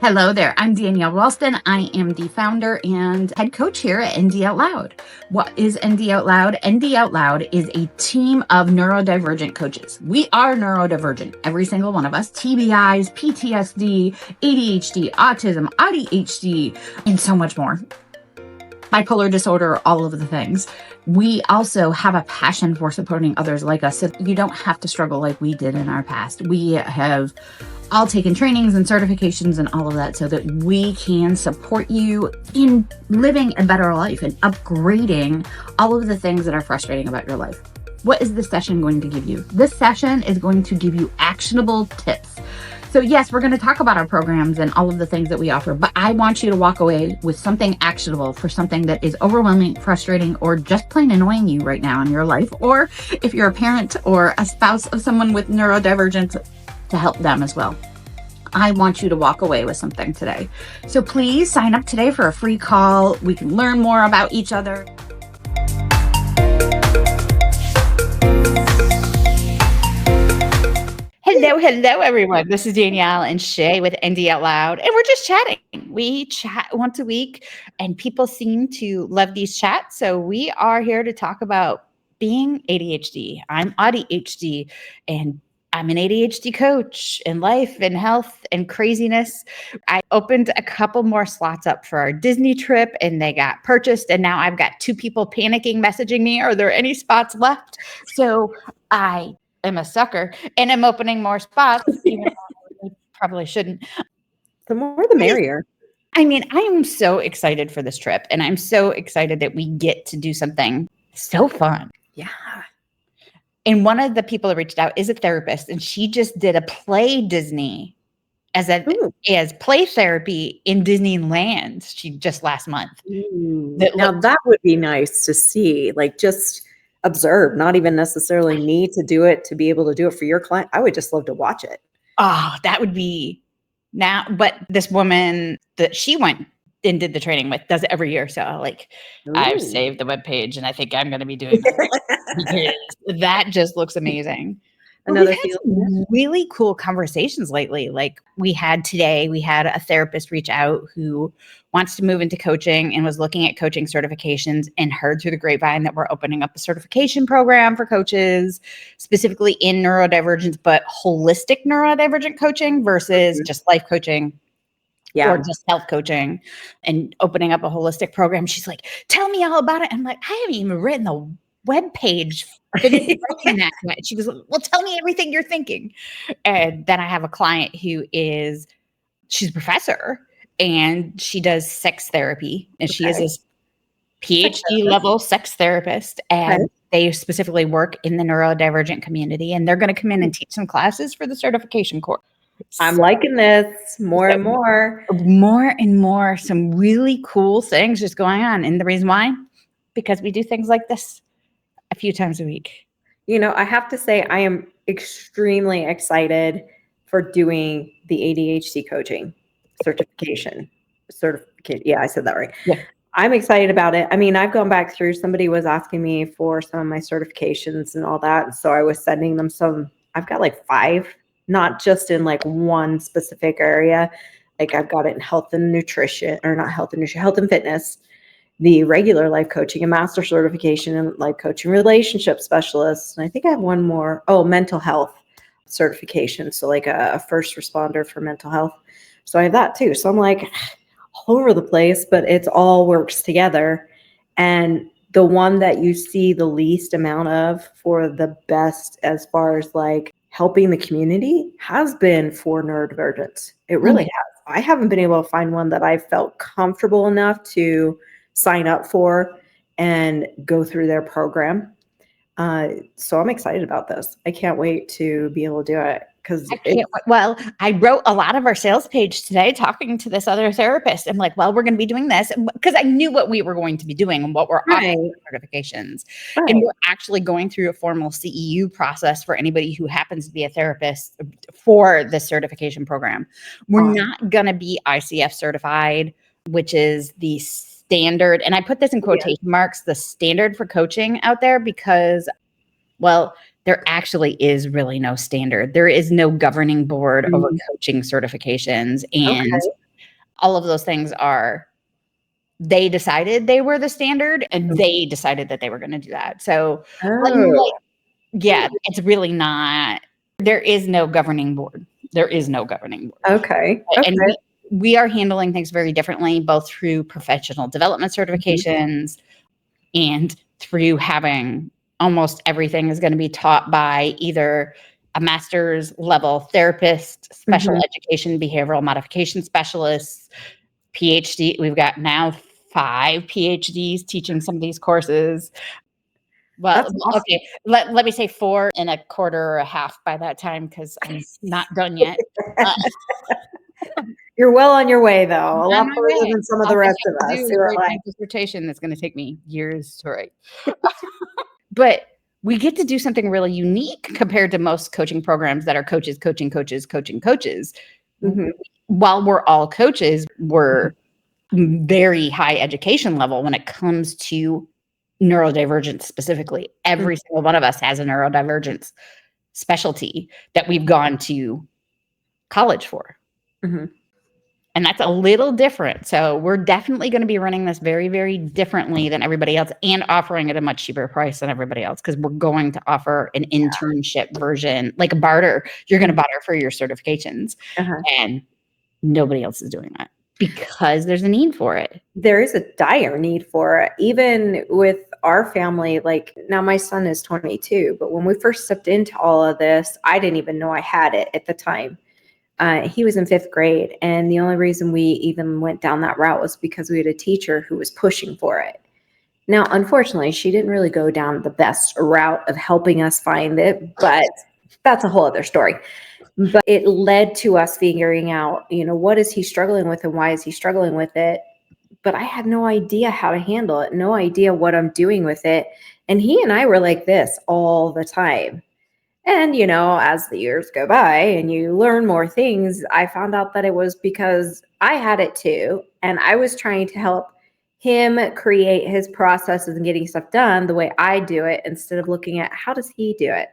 Hello there. I'm Danielle Ralston. I am the founder and head coach here at ND Out Loud. What is ND Out Loud? ND Out Loud is a team of neurodivergent coaches. We are neurodivergent, every single one of us. TBIs, PTSD, ADHD, autism, AUDHD, and so much more. Bipolar disorder, all of the things. We also have a passion for supporting others like us, so you don't have to struggle like we did in our past. We have all taken trainings and certifications and all of that so that we can support you in living a better life and upgrading all of the things that are frustrating about your life. What is this session going to give you? This session is going to give you actionable tips. So yes, we're going to talk about our programs and all of the things that we offer, but I want you to walk away with something actionable for something that is overwhelming, frustrating, or just plain annoying you right now in your life. Or if you're a parent or a spouse of someone with neurodivergence, to help them as well. I want you to walk away with something today. So please sign up today for a free call. We can learn more about each other. Hello, everyone. This is Danielle and Shaye with ND Out Loud, and we're just chatting. We chat once a week, and people seem to love these chats. So we are here to talk about being ADHD. I'm ADHD, and I'm an ADHD coach in life and health and craziness. I opened a couple more slots up for our Disney trip, and they got purchased. And now I've got 2 people panicking, messaging me, are there any spots left? So I am a sucker, and I'm opening more spots, even though I probably shouldn't. The more the merrier. I mean, I am so excited for this trip, and I'm so excited that we get to do something so fun. Yeah. And one of the people that reached out is a therapist, and she just did a play Disney as play therapy in Disneyland. She just last month. That would be nice to see, like just observe, not even necessarily need to do it to be able to do it for your client. I would just love to watch it. Oh, that would be now. But this woman that she went and did the training with does it every year. So I've saved the webpage, and I think I'm going to be doing that because that just looks amazing. We've had some really cool conversations lately. Like we had a therapist reach out who wants to move into coaching and was looking at coaching certifications and heard through the grapevine that we're opening up a certification program for coaches, specifically in neurodivergence, but holistic neurodivergent coaching versus just life coaching. Yeah. Or just health coaching, and opening up a holistic program. She's like, tell me all about it. I'm like, I haven't even written the webpage. She was like, well, tell me everything you're thinking. And then I have a client she's a professor, and she does sex therapy, and she is a PhD level sex therapist, and they specifically work in the neurodivergent community, and they're going to come in and teach some classes for the certification course. I'm liking this more and more. More and more, some really cool things just going on. And the reason why? Because we do things like this a few times a week. You know, I have to say I am extremely excited for doing the ADHD coaching certification. Yeah, I said that right. Yeah. I'm excited about it. I mean, I've gone back through, somebody was asking me for some of my certifications and all that. So I was sending them I've got like 5. Not just in like one specific area. Like I've got it in health and nutrition, or not health and nutrition, health and fitness, the regular life coaching, and master certification in life coaching, relationship specialist. And I think I have one more. Mental health certification. So like a first responder for mental health. So I have that too. So I'm like all over the place, but it's all works together. And the one that you see the least amount of for the best as far as like helping the community has been for neurodivergence. It really has. I haven't been able to find one that I felt comfortable enough to sign up for and go through their program. So I'm excited about this. I can't wait to be able to do it. Well, I wrote a lot of our sales page today talking to this other therapist. I'm like, well, we're going to be doing this because I knew what we were going to be doing and what we're offering certifications. Right. And we're actually going through a formal CEU process for anybody who happens to be a therapist for the certification program. We're not going to be ICF certified, which is the standard. And I put this in quotation marks, the standard for coaching out there, because, well, there actually is really no standard. There is no governing board over coaching certifications. And All of those things are, they decided they were the standard and they decided that they were going to do that. So, Oh, yeah, it's really not, there is no governing board. There is no governing board. okay. And Okay. we are handling things very differently, both through professional development certifications and through having almost everything is going to be taught by either a master's level therapist, special education, behavioral modification specialists, PhD. We've got now 5 PhDs teaching some of these courses. Well, That's awesome. okay, let me say 4 and a quarter or a half by that time, because I'm not done yet. You're well on your way, though. A On lot my further way. than some of All the I rest have of to us do who is are write like, my dissertation that's gonna take me years to write. But we get to do something really unique compared to most coaching programs that are coaches coaching coaches coaching coaches. mhm, While we're all coaches, we're very high education level when it comes to neurodivergence specifically. mhm, Every single one of us has a neurodivergence specialty that we've gone to college for. mhm. And that's a little different. So we're definitely going to be running this very, very differently than everybody else and offering at a much cheaper price than everybody else, because we're going to offer an internship version, like a barter. You're going to barter for your certifications. Uh-huh. And nobody else is doing that because there's a need for it. There is a dire need for it. Even with our family, like now my son is 22, but when we first stepped into all of this, I didn't even know I had it at the time. He was in 5th grade, and the only reason we even went down that route was because we had a teacher who was pushing for it. Now, unfortunately, she didn't really go down the best route of helping us find it, but that's a whole other story. But it led to us figuring out, what is he struggling with and why is he struggling with it? But I had no idea how to handle it, no idea what I'm doing with it. And he and I were like this all the time. And, as the years go by and you learn more things, I found out that it was because I had it too. And I was trying to help him create his processes and getting stuff done the way I do it, instead of looking at how does he do it?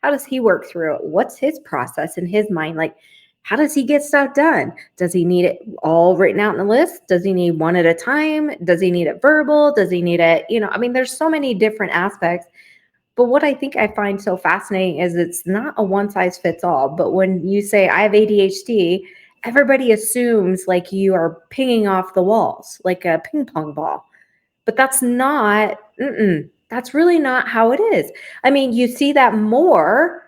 How does he work through it? What's his process in his mind? Like, how does he get stuff done? Does he need it all written out in a list? Does he need one at a time? Does he need it verbal? Does he need it, there's so many different aspects. But what I think I find so fascinating is it's not a one size fits all. But when you say I have ADHD, everybody assumes like you are pinging off the walls like a ping pong ball. But that's really not how it is. I mean, you see that more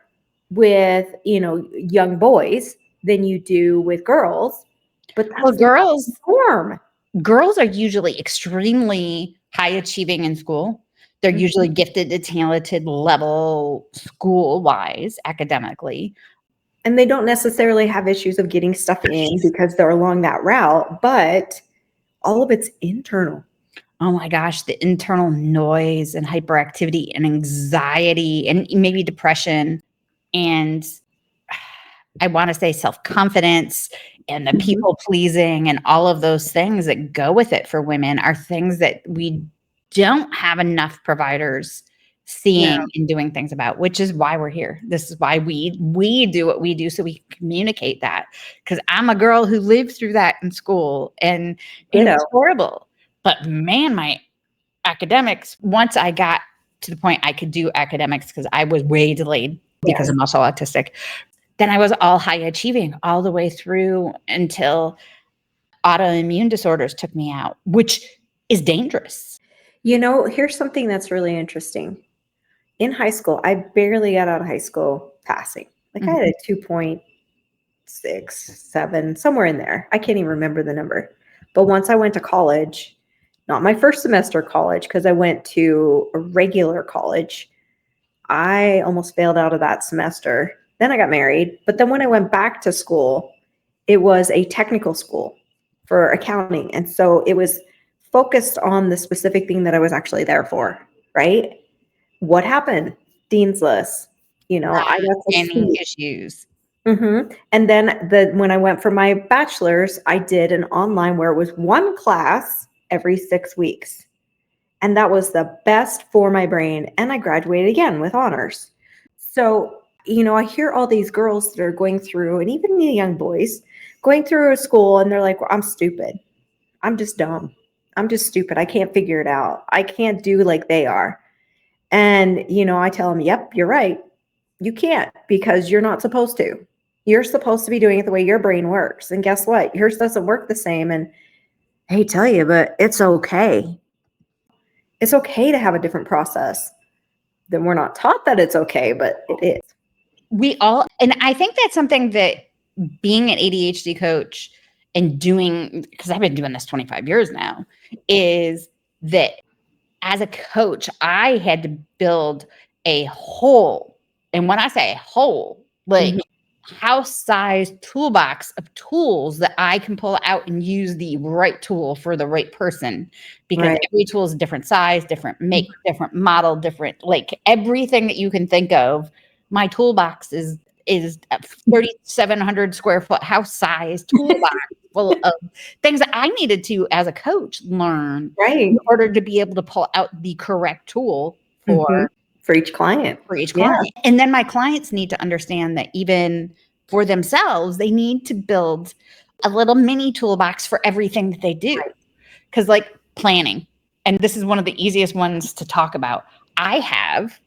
with, young boys than you do with girls. But that's Well, not the norm. girls are usually extremely high achieving in school. They're usually gifted to talented level school wise, academically. And they don't necessarily have issues of getting stuff in because they're along that route, but all of it's internal. Oh my gosh, the internal noise and hyperactivity and anxiety and maybe depression and I want to say self-confidence and the people pleasing and all of those things that go with it for women are things that we don't have enough providers seeing and doing things about, which is why we're here. This is why we do what we do, so we can communicate that. Because I'm a girl who lived through that in school and it was horrible. But man, my academics, once I got to the point I could do academics, because I was way delayed because I'm also autistic, then I was all high achieving all the way through until autoimmune disorders took me out, which is dangerous. Here's something that's really interesting. In high school, I barely got out of high school passing. Like I had a 2.6, 7, somewhere in there. I can't even remember the number. But once I went to college, not my first semester of college, because I went to a regular college, I almost failed out of that semester. Then I got married. But then when I went back to school, it was a technical school for accounting. And so it was focused on the specific thing that I was actually there for, right? What happened? Dean's List. I got to Any see. issues? And then when I went for my bachelor's, I did an online where it was one class every 6 weeks. And that was the best for my brain. And I graduated again with honors. So I hear all these girls that are going through, and even the young boys going through a school, and they're like, well, I'm stupid. I'm just dumb. I'm just stupid. I can't figure it out. I can't do like they are. And, I tell them, yep, you're right. You can't, because you're not supposed to. You're supposed to be doing it the way your brain works. And guess what? Yours doesn't work the same. And I hate to tell you, but it's okay. It's okay to have a different process. Then we're not taught that it's okay, but it is. And I think that's something that being an ADHD coach and doing, because I've been doing this 25 years now, is that as a coach, I had to build a whole, and when I say a whole, like house-sized toolbox of tools that I can pull out and use the right tool for the right person, because every tool is a different size, different make, different model, different, like everything that you can think of. My toolbox is a 3,700 square foot house-sized toolbox full of things that I needed to, as a coach, learn in order to be able to pull out the correct tool for each client. And then my clients need to understand that even for themselves, they need to build a little mini toolbox for everything that they do. Because like planning, and this is one of the easiest ones to talk about. I have,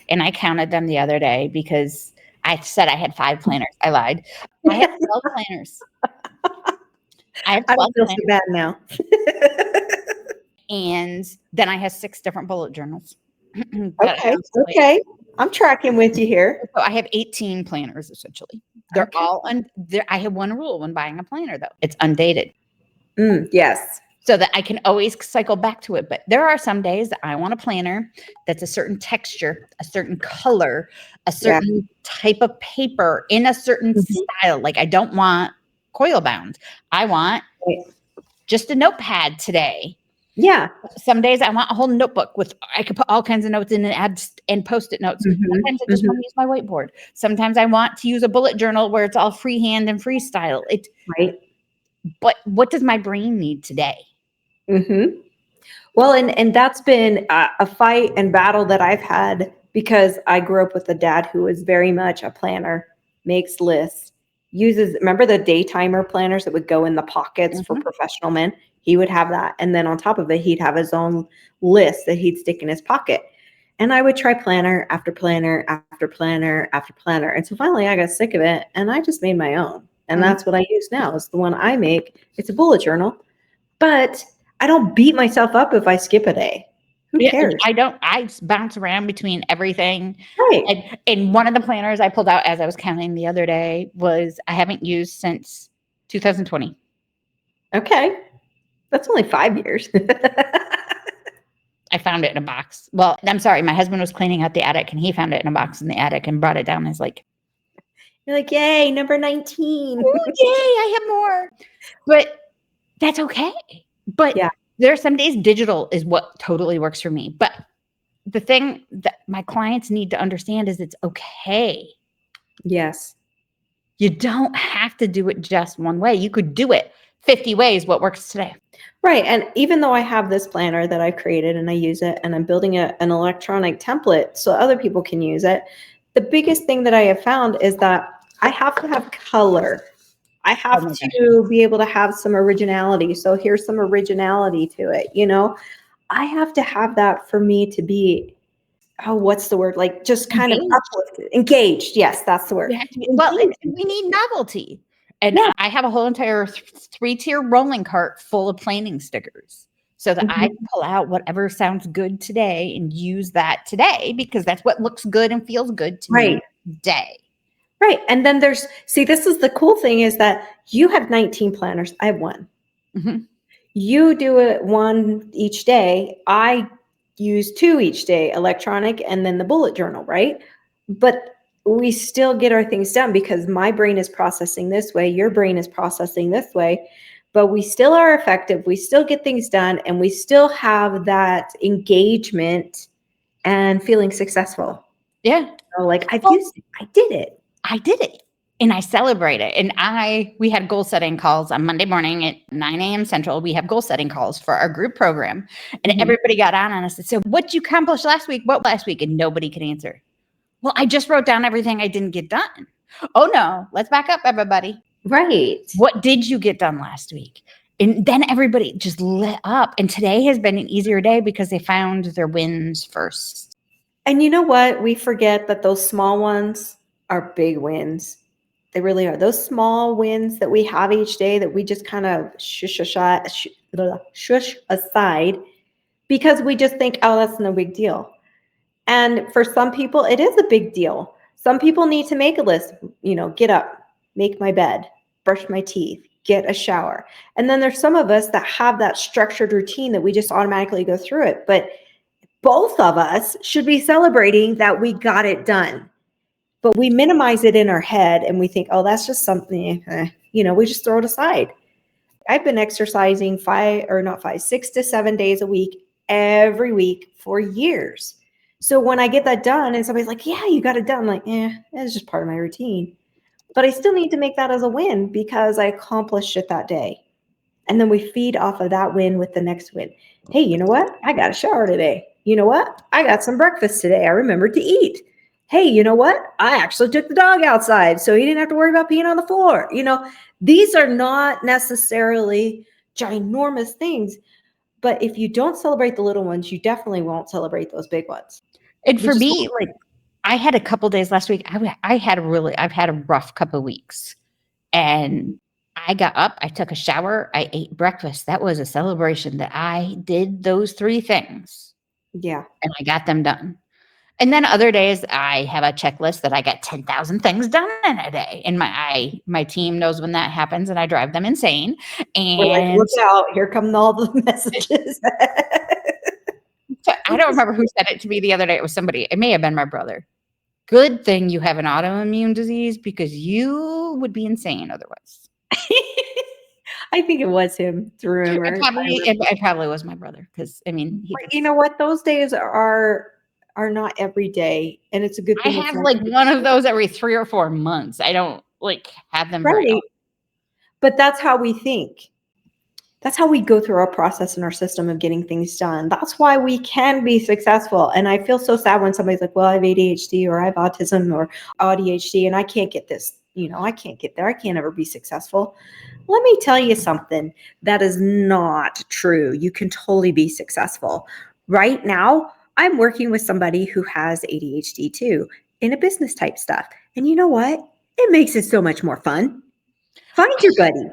and I counted them the other day because I said I had 5 planners. I lied. I have 12 planners. I don't feel so bad now. And then I have 6 different bullet journals. Okay. I'm tracking with you here. So I have 18 planners, essentially. They're all I have one rule when buying a planner, though. It's undated. Yes. So that I can always cycle back to it. But there are some days that I want a planner that's a certain texture, a certain color, a certain type of paper in a certain style. Like I don't want coil bound. I want just a notepad today. Yeah. Some days I want a whole notebook I could put all kinds of notes in and add and Post-it notes. Sometimes I just want to use my whiteboard. Sometimes I want to use a bullet journal where it's all freehand and freestyle. But what does my brain need today? Well, and that's been a fight and battle that I've had, because I grew up with a dad who was very much a planner, makes lists, remember the day timer planners that would go in the pockets for professional men? He would have that. And then on top of it, he'd have his own list that he'd stick in his pocket. And I would try planner after planner after planner after planner. And so finally I got sick of it and I just made my own. And that's what I use now. It's the one I make. It's a bullet journal, but I don't beat myself up if I skip a day. Who cares? I bounce around between everything. And one of the planners I pulled out as I was counting the other day was I haven't used since 2020. Okay. That's only 5 years. I found it in a box. Well, I'm sorry. My husband was cleaning out the attic and he found it in a box in the attic and brought it down. I was like, you're like, yay, number 19. Oh, yay, I have more. But that's okay. But there are some days digital is what totally works for me. But the thing that my clients need to understand is it's okay. Yes. You don't have to do it just one way. You could do it 50 ways. What works today? Right. And even though I have this planner that I've created and I use it and I'm building an electronic template so other people can use it, the biggest thing that I have found is that I have to have color. I have to be able to have some originality. So here's some originality to it. I have to have that for me to be, what's the word? Like just kind of uplifted, engaged. Yes, that's the word. Well, we need novelty. And I have a whole entire 3-tier rolling cart full of planning stickers so that I can pull out whatever sounds good today and use that today because that's what looks good and feels good to me today. Right. And then this is the cool thing is that you have 19 planners. I have one. You do it one each day. I use 2 each day, electronic and then the bullet journal, right? But we still get our things done because my brain is processing this way. Your brain is processing this way, but we still are effective. We still get things done and we still have that engagement and feeling successful. Yeah. So like I've used it. I did it. And I celebrate it. And we had goal setting calls on Monday morning at 9 a.m. Central. We have goal setting calls for our group program. And everybody got on us and said, what did you accomplish last week? What last week? And nobody could answer. Well, I just wrote down everything I didn't get done. Oh no, let's back up, everybody. Right. What did you get done last week? And then everybody just lit up. And today has been an easier day because they found their wins first. And you know what? We forget that those small ones are big wins. They really are. Those small wins that we have each day that we just kind of shush aside because we just think, oh, that's no big deal. And for some people, it is a big deal. Some people need to make a list, get up, make my bed, brush my teeth, get a shower. And then there's some of us that have that structured routine that we just automatically go through it. But both of us should be celebrating that we got it done. But we minimize it in our head and we think, oh, that's just something, we just throw it aside. I've been exercising 6 to 7 days a week, every week for years. So when I get that done and somebody's like, yeah, you got it done, I'm like, it's just part of my routine. But I still need to make that as a win because I accomplished it that day. And then we feed off of that win with the next win. Hey, you know what? I got a shower today. You know what? I got some breakfast today. I remembered to eat. Hey, you know what? I actually took the dog outside so he didn't have to worry about peeing on the floor. These are not necessarily ginormous things, but if you don't celebrate the little ones, you definitely won't celebrate those big ones. And for me, like I had a couple days last week. I've had a rough couple of weeks, and I got up, I took a shower, I ate breakfast. That was a celebration that I did those 3 things. Yeah. And I got them done. And then other days I have a checklist that I got 10,000 things done in a day. And my team knows when that happens and I drive them insane. And we're like, look out, here come all the messages. So I don't remember who said it to me the other day. It was somebody. It may have been my brother. Good thing you have an autoimmune disease because you would be insane otherwise. I think it was him. To remember. It probably was my brother because you know what? Those days are not every day, and it's a good thing. I have like one of those every 3 or 4 months. I don't like have them very often. But that's how we think. That's how we go through our process in our system of getting things done. That's why we can be successful. And I feel so sad when somebody's like, well, I have ADHD or I have autism or AUDHD and I can't get this. I can't get there. I can't ever be successful. Let me tell you something. That is not true. You can totally be successful. Right now, I'm working with somebody who has ADHD too in a business type stuff. And you know what? It makes it so much more fun. Find your buddy.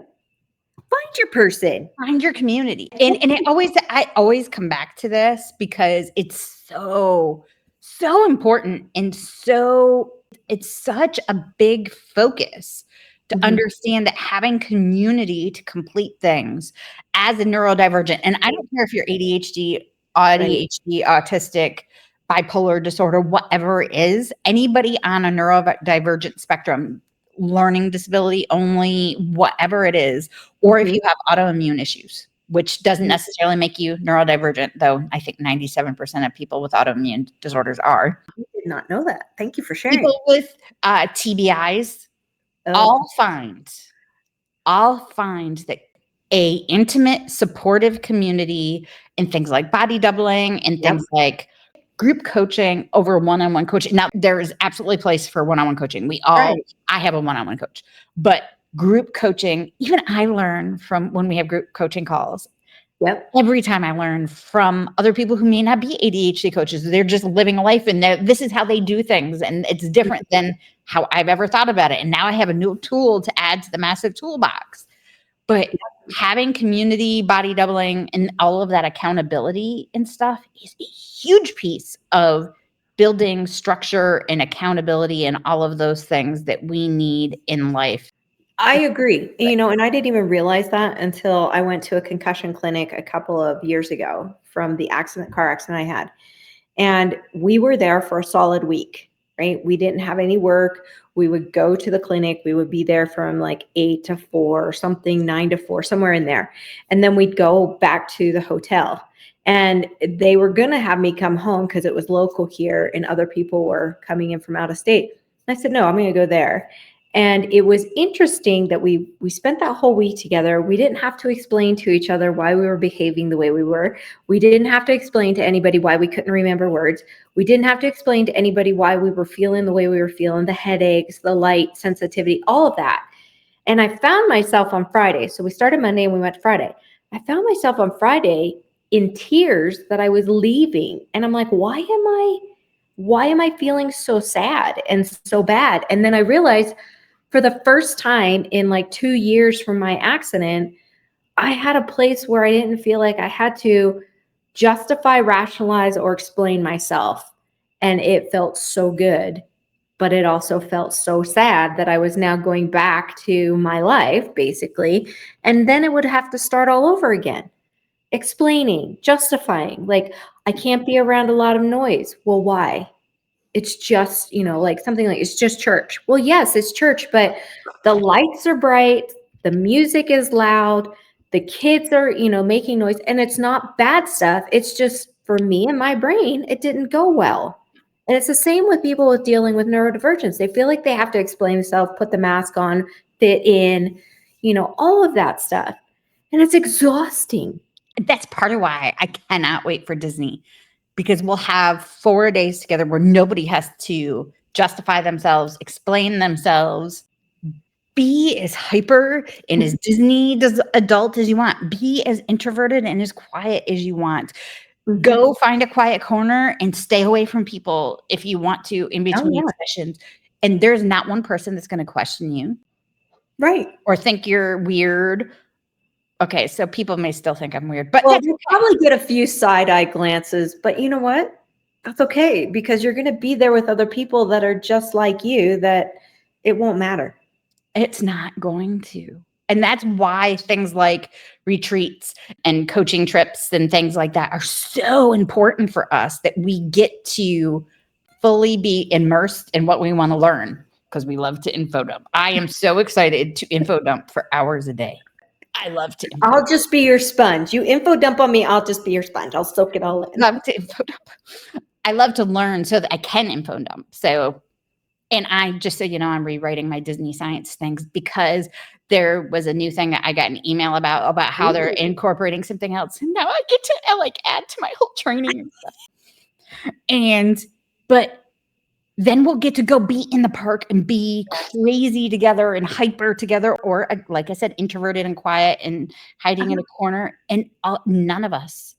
Find your person. Find your community. And I always come back to this because it's so important and it's such a big focus to understand that having community to complete things as a neurodivergent, and I don't care if you're ADHD, autistic, bipolar disorder, whatever it is, anybody on a neurodivergent spectrum, learning disability only, whatever it is, or if you have autoimmune issues, which doesn't necessarily make you neurodivergent, though I think 97% of people with autoimmune disorders are. I did not know that. Thank you for sharing. People with TBIs all find that a intimate, supportive community and things like body doubling and things like group coaching over one-on-one coaching. Now, there is absolutely a place for one-on-one coaching. I have a one-on-one coach, but group coaching, even I learn from when we have group coaching calls. Yep. Every time I learn from other people who may not be ADHD coaches, they're just living a life and this is how they do things. And it's different than how I've ever thought about it. And now I have a new tool to add to the massive toolbox. But having community, body doubling, and all of that accountability and stuff is a huge piece of building structure and accountability and all of those things that we need in life. I agree. And I didn't even realize that until I went to a concussion clinic a couple of years ago from the car accident I had. And we were there for a solid week, right? We didn't have any work. We would go to the clinic. We would be there from like 8 to 4 or something, 9 to 4, somewhere in there. And then we'd go back to the hotel. And they were going to have me come home because it was local here and other people were coming in from out of state. And I said, no, I'm going to go there. And it was interesting that we spent that whole week together. We didn't have to explain to each other why we were behaving the way we were. We didn't have to explain to anybody why we couldn't remember words. We didn't have to explain to anybody why we were feeling the way we were feeling, the headaches, the light sensitivity, all of that. And I found myself on Friday. So we started Monday and we went to Friday. I found myself on Friday in tears that I was leaving. And I'm like, why am I feeling so sad and so bad? And then I realized, for the first time in like 2 years from my accident, I had a place where I didn't feel like I had to justify, rationalize, or explain myself. And it felt so good, but it also felt so sad that I was now going back to my life, basically. And then it would have to start all over again, explaining, justifying, like, I can't be around a lot of noise. Well, why? It's just, like something like, it's just church. Well, yes, it's church, but the lights are bright, the music is loud, the kids are, making noise, and it's not bad stuff. It's just, for me and my brain, it didn't go well. And it's the same with people with dealing with neurodivergence. They feel like they have to explain themselves, put the mask on, fit in, all of that stuff. And it's exhausting. That's part of why I cannot wait for Disney, because we'll have 4 days together where nobody has to justify themselves, explain themselves, be as hyper and as Disney adult as you want, be as introverted and as quiet as you want. Go find a quiet corner and stay away from people if you want to in between sessions. And there's not one person that's going to question you. Right. Or think you're weird. Okay, so people may still think I'm weird, but well, you'll probably get a few side-eye glances, but you know what? That's okay, because you're going to be there with other people that are just like you, that it won't matter. It's not going to. And that's why things like retreats and coaching trips and things like that are so important for us, that we get to fully be immersed in what we want to learn, because we love to info dump. I am so excited to info dump for hours a day. I love to info I'll dump. just be your sponge. You info dump on me, I'll just be your sponge. I'll soak it all in. Love to info dump. I love to learn so that I can info dump. So, and I just so you know, I'm rewriting my Disney science things, because there was a new thing that I got an email about how they're incorporating something else. And now I get to add to my whole training and stuff. But then we'll get to go be in the park and be crazy together and hyper together, or like I said, introverted and quiet and hiding in a corner. And none of us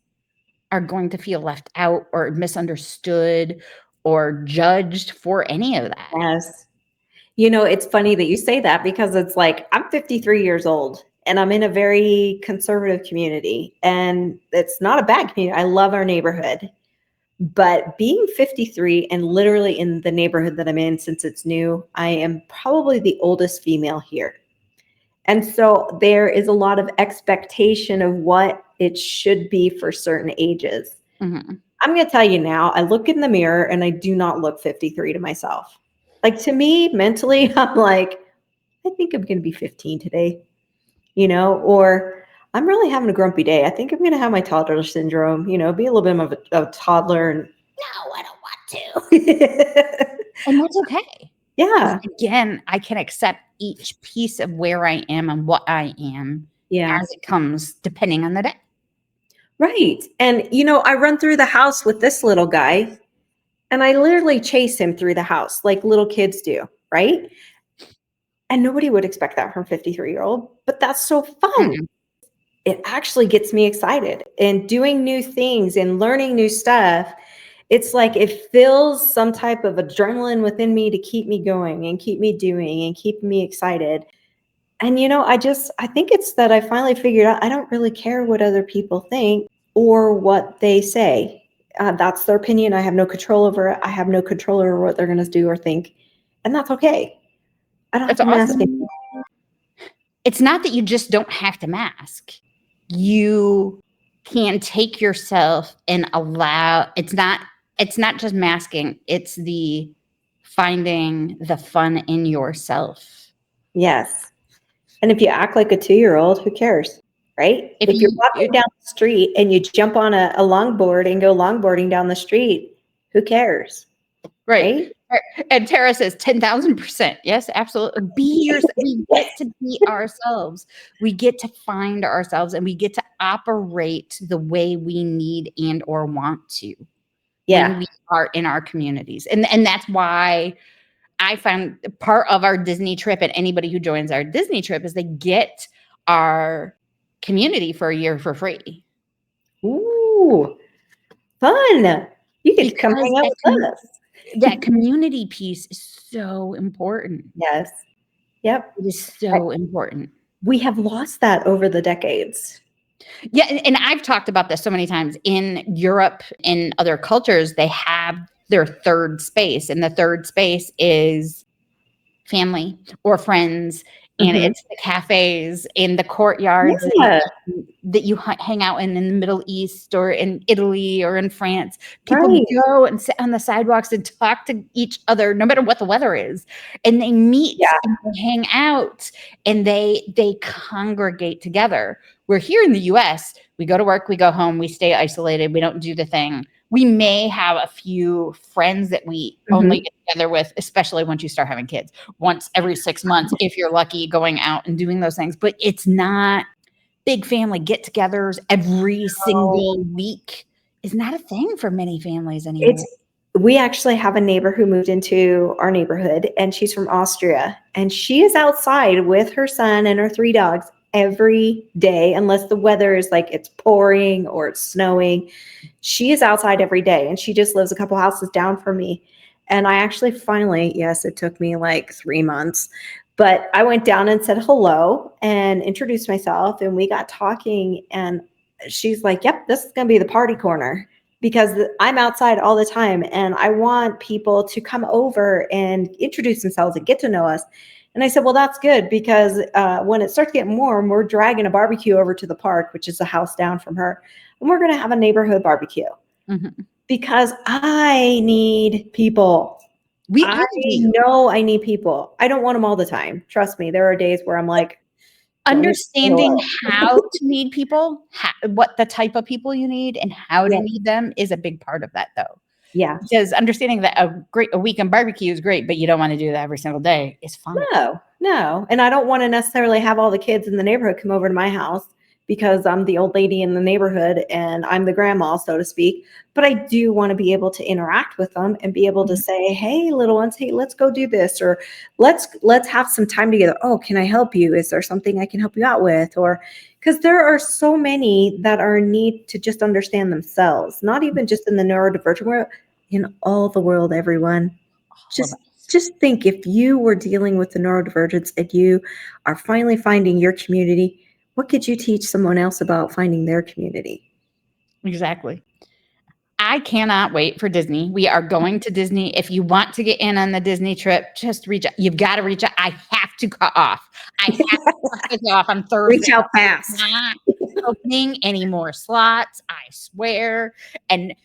are going to feel left out or misunderstood or judged for any of that. Yes. It's funny that you say that, because it's like, I'm 53 years old and I'm in a very conservative community, and it's not a bad community. I love our neighborhood. But being 53 and literally in the neighborhood that I'm in, since it's new, I am probably the oldest female here. And so there is a lot of expectation of what it should be for certain ages. Mm-hmm. I'm going to tell you now, I look in the mirror and I do not look 53 to myself. Like, to me, mentally, I'm like, I think I'm going to be 15 today, or I'm really having a grumpy day. I think I'm going to have my toddler syndrome, be a little bit of a toddler. And no, I don't want to. And that's okay. Yeah. Again, I can accept each piece of where I am and what I am as it comes, depending on the day. Right. And, I run through the house with this little guy, and I literally chase him through the house like little kids do. Right. And nobody would expect that from a 53-year-old, but that's so fun. Mm-hmm. It actually gets me excited, and doing new things and learning new stuff. It's like it fills some type of adrenaline within me to keep me going and keep me doing and keep me excited. And, I think it's that I finally figured out I don't really care what other people think or what they say. That's their opinion. I have no control over it. I have no control over what they're going to do or think. And that's okay. I don't have to mask it. It's not that you just don't have to mask. You can take yourself and allow, it's not just masking, it's the finding the fun in yourself. Yes. And if you act like a 2-year-old, who cares? Right? If you're walking down the street and you jump on a longboard and go longboarding down the street, who cares? Right. And Tara says 10,000%. Yes, absolutely. We get to be ourselves. We get to find ourselves, and we get to operate the way we need and or want to when we are in our communities. And that's why I found part of our Disney trip, and anybody who joins our Disney trip, is they get our community for a year for free. Ooh, fun. You get to come hang out with us. That community piece is so important. Yes. Yep. It is so important. We have lost that over the decades. Yeah. And I've talked about this so many times. In Europe, in other cultures, they have their third space. And the third space is family or friends. And it's the cafes and the courtyards that you hang out in the Middle East or in Italy or in France. People go and sit on the sidewalks and talk to each other, no matter what the weather is. And they meet and they hang out and they congregate together. Where here in the US, we go to work, we go home, we stay isolated, we don't do the thing. We may have a few friends that we only get together with, especially once you start having kids, once every 6 months, if you're lucky, going out and doing those things. But it's not big family get-togethers every single week. Is not a thing for many families anymore. We actually have a neighbor who moved into our neighborhood, and she's from Austria. And she is outside with her son and her 3 dogs every day, unless the weather is like it's pouring or it's snowing. She is outside every day, and she just lives a couple houses down from me. And I actually finally, yes, it took me like 3 months, but I went down and said hello and introduced myself, and we got talking, and she's like, yep, this is going to be the party corner because I'm outside all the time, and I want people to come over and introduce themselves and get to know us. And I said, well, that's good because when it starts getting warm, we're dragging a barbecue over to the park, which is a house down from her. And we're going to have a neighborhood barbecue because I need people. I know I need people. I don't want them all the time. Trust me. There are days where I'm like, understanding how to need people, what the type of people you need and how to need them is a big part of that, though. Yeah. Because understanding that a weekend barbecue is great, but you don't want to do that every single day is fine. No. And I don't want to necessarily have all the kids in the neighborhood come over to my house because I'm the old lady in the neighborhood and I'm the grandma, so to speak. But I do want to be able to interact with them and be able to say, hey, little ones, hey, let's go do this. Or let's have some time together. Oh, can I help you? Is there something I can help you out with? Or because there are so many that are in need to just understand themselves, not even just in the neurodivergent world, in all the world, everyone. Just think, if you were dealing with the neurodivergence and you are finally finding your community, what could you teach someone else about finding their community? Exactly. I cannot wait for Disney. We are going to Disney. If you want to get in on the Disney trip, just reach out. You've got to reach out. I have to cut off. I have to cut this off on Thursday. Reach out fast. I'm not opening any more slots, I swear. And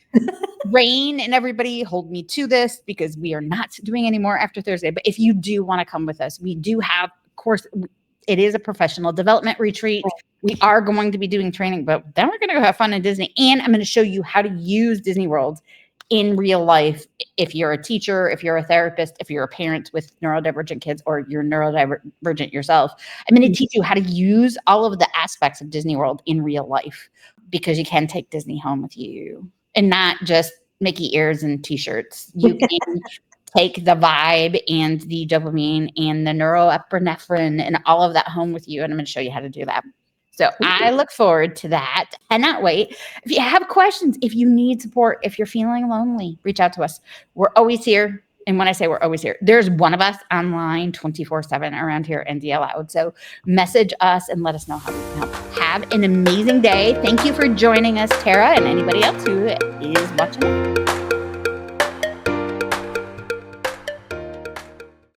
Rain and everybody hold me to this because we are not doing any more after Thursday. But if you do want to come with us, we do have, of course, it is a professional development retreat. We are going to be doing training, but then we're going to go have fun in Disney. And I'm going to show you how to use Disney World in real life. If you're a teacher, if you're a therapist, if you're a parent with neurodivergent kids, or you're neurodivergent yourself, I'm going to teach you how to use all of the aspects of Disney World in real life, because you can take Disney home with you and not just Mickey ears and t-shirts. You can take the vibe and the dopamine and the neuroepinephrine and all of that home with you. And I'm going to show you how to do that. So I look forward to that. Cannot wait. If you have questions, if you need support, if you're feeling lonely, reach out to us. We're always here. And when I say we're always here, there's one of us online 24/7 around here at ND Loud. So message us and let us know how we can help. Have an amazing day. Thank you for joining us, Tara, and anybody else who is watching.